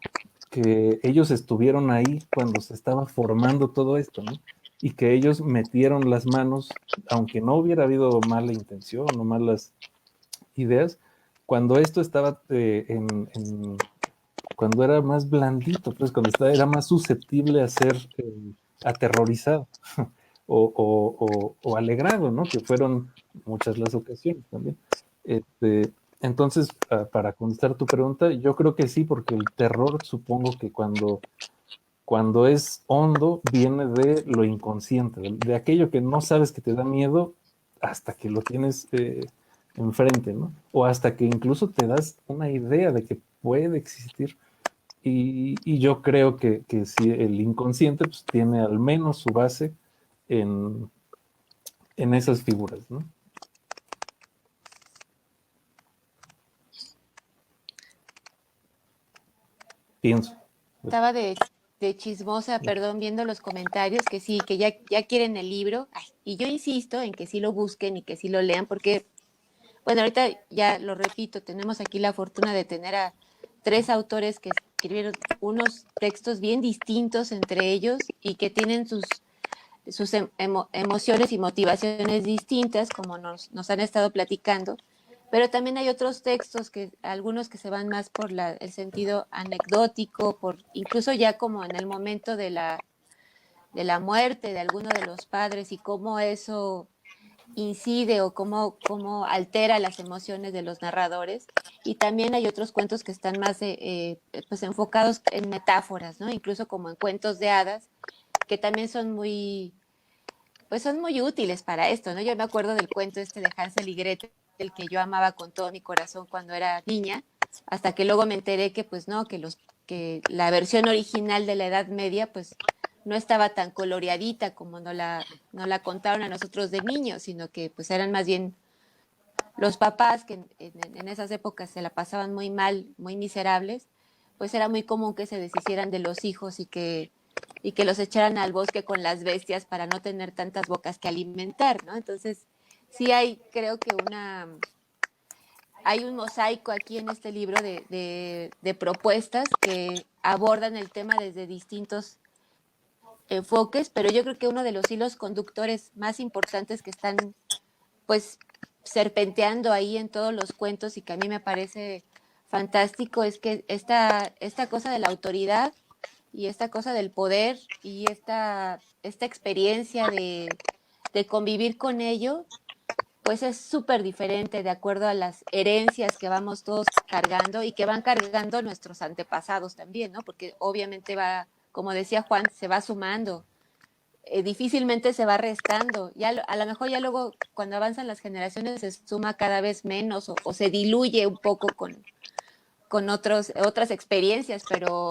que ellos estuvieron ahí cuando se estaba formando todo esto, ¿no? Y que ellos metieron las manos, aunque no hubiera habido mala intención o malas ideas, cuando esto estaba cuando era más blandito, pues cuando era más susceptible a ser aterrorizado o alegrado, ¿no? Que fueron muchas las ocasiones también. Entonces, para contestar tu pregunta, yo creo que sí, porque el terror supongo que cuando es hondo viene de lo inconsciente, de aquello que no sabes que te da miedo hasta que lo tienes enfrente, ¿no? O hasta que incluso te das una idea de que puede existir. Y yo creo que si el inconsciente pues, tiene al menos su base en, en esas figuras, ¿no? Pienso. Pues, Estaba de chismosa, perdón, viendo los comentarios, que sí, que ya quieren el libro. Ay, y yo insisto en que sí lo busquen y que sí lo lean, porque bueno, ahorita ya lo repito, tenemos aquí la fortuna de tener a tres autores que escribieron unos textos bien distintos entre ellos y que tienen sus emociones y motivaciones distintas, como nos han estado platicando. Pero también hay otros textos, algunos que se van más por el sentido anecdótico, incluso ya como en el momento de la muerte de alguno de los padres y cómo eso incide o cómo altera las emociones de los narradores. Y también hay otros cuentos que están más pues enfocados en metáforas, ¿no? Incluso como en cuentos de hadas, que también pues son muy útiles para esto, ¿no? Yo me acuerdo del cuento este de Hansel y Gretel, el que yo amaba con todo mi corazón cuando era niña, hasta que luego me enteré que pues no, que la versión original de la Edad Media pues no estaba tan coloreadita como no la contaron a nosotros de niños, sino que pues eran más bien los papás que en esas épocas se la pasaban muy mal, muy miserables, pues era muy común que se deshicieran de los hijos y que los echaran al bosque con las bestias para no tener tantas bocas que alimentar, ¿no? Entonces, sí hay, creo que hay un mosaico aquí en este libro de propuestas que abordan el tema desde distintos enfoques, pero yo creo que uno de los hilos conductores más importantes que están pues serpenteando ahí en todos los cuentos y que a mí me parece fantástico es que esta cosa de la autoridad y esta cosa del poder y esta experiencia de convivir con ello, pues es súper diferente de acuerdo a las herencias que vamos todos cargando y que van cargando nuestros antepasados también, ¿no? Porque obviamente va, como decía Juan, se va sumando, difícilmente se va restando. Ya a lo mejor ya luego cuando avanzan las generaciones se suma cada vez menos o se diluye un poco con otras experiencias, pero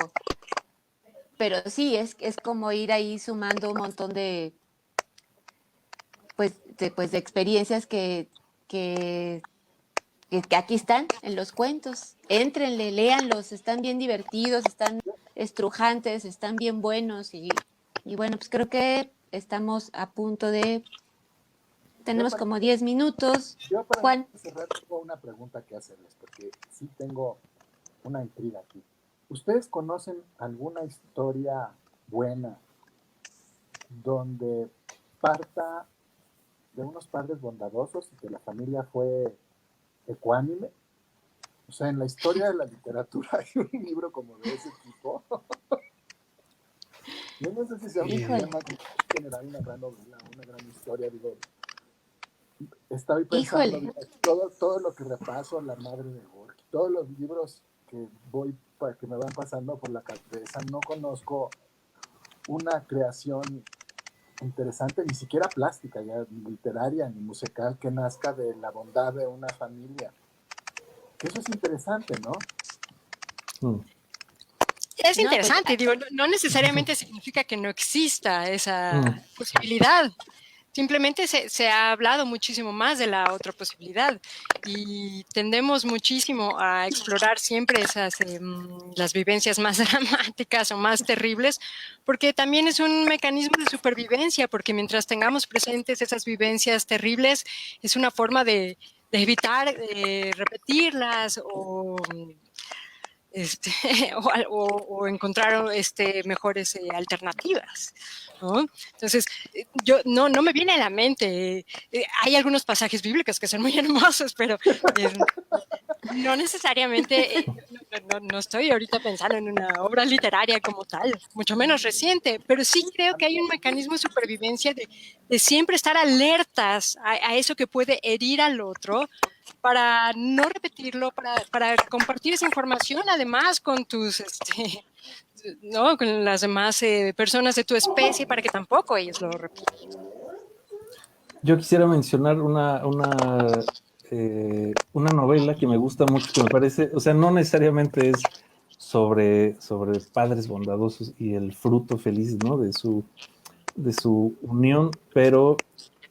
sí, es como ir ahí sumando un montón pues de experiencias que aquí están en los cuentos. Éntrenle, léanlos, están bien divertidos, están estrujantes, están bien buenos y bueno, pues creo que estamos a punto de... Yo Tenemos para, como 10 minutos. yo para Juan, cerrar tengo una pregunta que hacerles, porque sí tengo una intriga aquí. ¿Ustedes conocen alguna historia buena donde parta de unos padres bondadosos y que la familia fue ecuánime? O sea, en la historia de la literatura hay un libro como de ese tipo. Yo no sé si sea un híjole, tema que generar una gran novela, una gran historia. Digo, estaba pensando, híjole, digo, todo lo que repaso, La madre de Gorky, todos los libros que que me van pasando por la cabeza, no conozco una creación interesante, ni siquiera plástica, ya ni literaria, ni musical, que nazca de la bondad de una familia. Que eso es interesante, ¿no? Mm. Es no, pues interesante, digo, no necesariamente significa que no exista Mm. esa posibilidad. Simplemente se ha hablado muchísimo más de la otra posibilidad y tendemos muchísimo a explorar siempre las vivencias más dramáticas o más terribles, porque también es un mecanismo de supervivencia, porque mientras tengamos presentes esas vivencias terribles, es una forma de evitar repetirlas este, o encontrar mejores alternativas, ¿no? Entonces, yo no me viene a la mente. Hay algunos pasajes bíblicos que son muy hermosos, pero no necesariamente, no estoy ahorita pensando en una obra literaria como tal, mucho menos reciente, pero sí creo que hay un mecanismo de supervivencia de siempre estar alertas a eso que puede herir al otro, para no repetirlo, para compartir esa información además con ¿no? Con las demás personas de tu especie para que tampoco ellos lo repitan. Yo quisiera mencionar una novela que me gusta mucho, que me parece, o sea, no necesariamente es sobre padres bondadosos y el fruto feliz, ¿no? De su unión, pero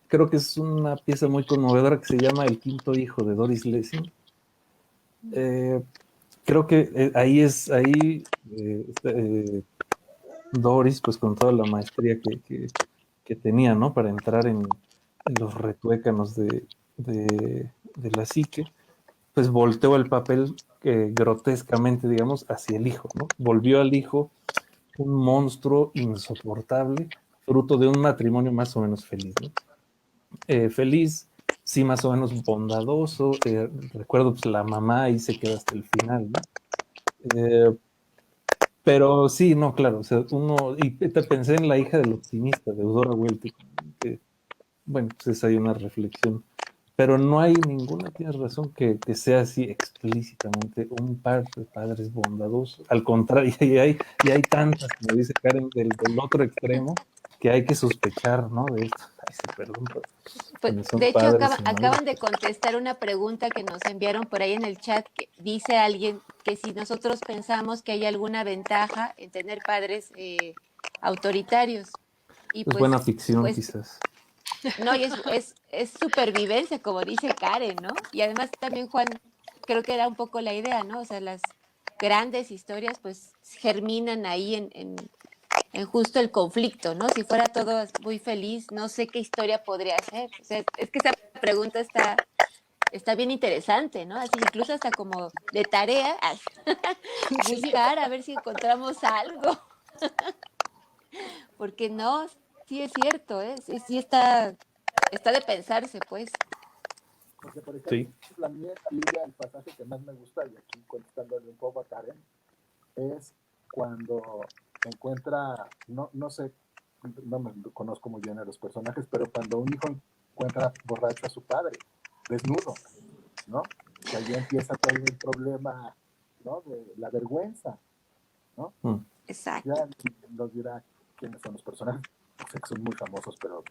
creo que es una pieza muy conmovedora que se llama El quinto hijo de Doris Lessing. Creo que Doris, pues con toda la maestría que tenía, ¿no? Para entrar en los retuécanos de la psique, pues volteó el papel grotescamente, digamos, hacia el hijo, ¿no? Volvió al hijo un monstruo insoportable, fruto de un matrimonio más o menos feliz, ¿no? Feliz, sí, más o menos bondadoso. Recuerdo, pues la mamá ahí se queda hasta el final, ¿no? Pero sí, no, claro, o sea, y te pensé en La hija del optimista, de Eudora Welty, que, bueno, pues hay una reflexión, pero no hay ninguna, tienes razón, que sea así explícitamente un par de padres bondadosos. Al contrario, y hay tantas, como dice Karen, del otro extremo, que hay que sospechar, ¿no? De esto. Ay, sí, perdón, pero pues, cuando son de hecho, padres y madres. acaban de contestar una pregunta que nos enviaron por ahí en el chat. Que dice alguien que si nosotros pensamos que hay alguna ventaja en tener padres autoritarios. Y Es pues, buena ficción, pues quizás. no, y es supervivencia, como dice Karen, ¿no? Y además también Juan, creo que era un poco la idea, ¿no? O sea, las grandes historias pues germinan ahí en justo el conflicto, ¿no? Si fuera todo muy feliz, no sé qué historia podría ser. O sea, es que esa pregunta está bien interesante, ¿no? Así incluso hasta como de tarea, Sí. buscar a ver si encontramos algo, porque no, sí es cierto, ¿eh? Sí, sí está de pensarse, pues. Porque, por Sí. ejemplo, a mí en la Biblia el pasaje que más me gusta, y aquí contestándole un poco a Karen, es cuando encuentra, no sé, no me conozco muy bien a los personajes, pero cuando un hijo encuentra borracho a su padre, desnudo, ¿no? Que allí empieza todo el problema, ¿no? De la vergüenza, ¿no? Mm. Exacto. Ya nos dirá quiénes son los personajes, sé que son muy famosos, pero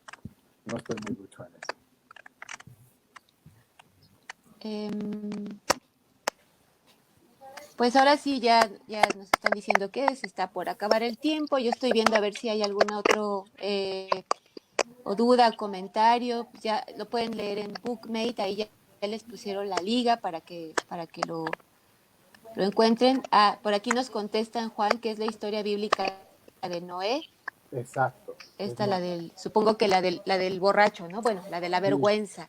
no estoy muy ducho en eso. Pues ahora sí, ya nos están diciendo que se está por acabar el tiempo. Yo estoy viendo a ver si hay algún otro o duda, comentario. Ya lo pueden leer en Bookmate, ahí ya les pusieron la liga para que lo encuentren. Ah, por aquí nos contestan, Juan, que es la historia bíblica de Noé. Exacto. Esta, supongo que la del borracho, ¿no? Bueno, la de la Sí, vergüenza.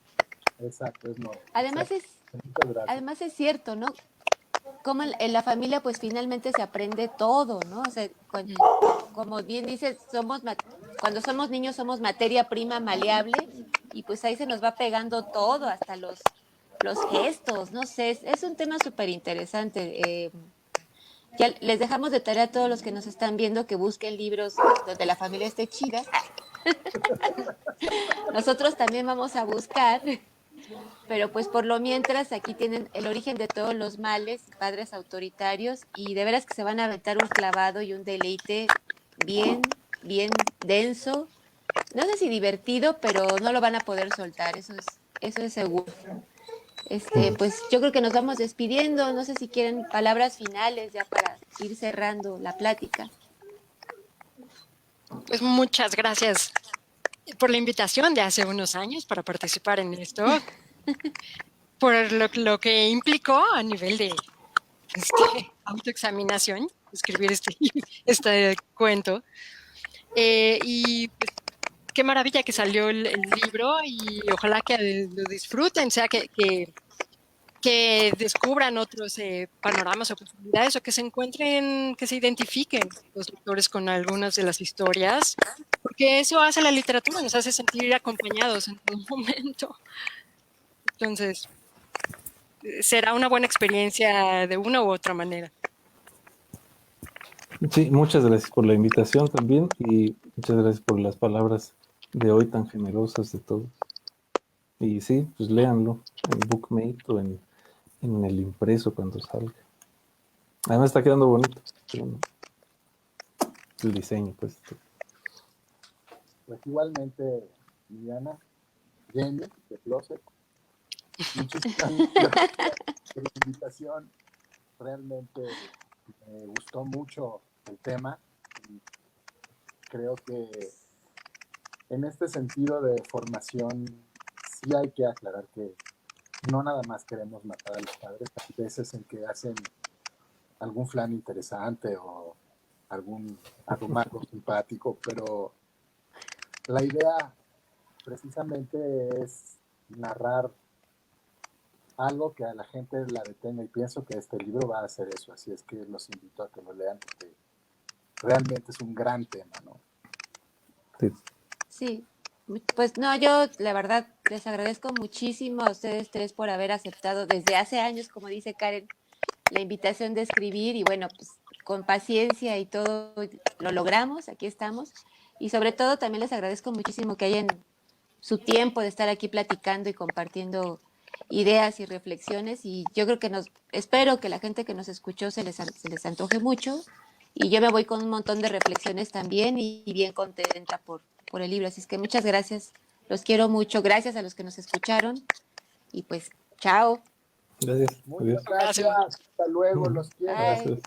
exacto, es no. Además Exacto. es, Muchas gracias. además es cierto, ¿no? Como en la familia pues finalmente se aprende todo, ¿no? O sea, como bien dices, cuando somos niños somos materia prima maleable y pues ahí se nos va pegando todo, hasta los gestos, no sé, es un tema súper interesante. Ya les dejamos de tarea a todos los que nos están viendo que busquen libros donde la familia esté chida. Nosotros también vamos a buscar. Pero pues por lo mientras aquí tienen el origen de todos los males, padres autoritarios, y de veras que se van a aventar un clavado y un deleite bien, bien denso. No sé si divertido, pero no lo van a poder soltar, eso es seguro. Pues yo creo que nos vamos despidiendo. No sé si quieren palabras finales ya para ir cerrando la plática. Pues muchas gracias por la invitación de hace unos años para participar en esto, por lo que implicó a nivel de autoexaminación, escribir este cuento. Y pues, qué maravilla que salió el libro y ojalá que lo disfruten, o sea, que descubran otros panoramas o posibilidades o que se encuentren, que se identifiquen los lectores con algunas de las historias, porque eso hace la literatura, nos hace sentir acompañados en todo momento. Entonces, será una buena experiencia de una u otra manera. Sí, muchas gracias por la invitación también y muchas gracias por las palabras de hoy tan generosas de todos. Y sí, pues léanlo en Bookmate o en el impreso cuando salga. Además está quedando bonito. El diseño, pues. Pues igualmente, Liliana, Jenny, de Closet, muchísimas gracias por la invitación. Realmente me gustó mucho el tema y creo que en este sentido de formación sí hay que aclarar que no nada más queremos matar a los padres, hay veces en que hacen algún flan interesante o algún arrumaco simpático, pero la idea precisamente es narrar algo que a la gente la detenga y pienso que este libro va a hacer eso, así es que los invito a que lo lean porque realmente es un gran tema, ¿no? Sí. Sí, pues no, yo la verdad les agradezco muchísimo a ustedes tres por haber aceptado desde hace años, como dice Karen, la invitación de escribir y bueno, pues con paciencia y todo lo logramos, aquí estamos. Y sobre todo también les agradezco muchísimo que hayan su tiempo de estar aquí platicando y compartiendo ideas y reflexiones y yo creo que espero que la gente que nos escuchó se les antoje mucho y yo me voy con un montón de reflexiones también y bien contenta por el libro. Así es que muchas gracias, los quiero mucho, gracias a los que nos escucharon y pues chao. Gracias. Muchas Adiós. gracias, Gracias. hasta luego, los quiero. Bye. Gracias.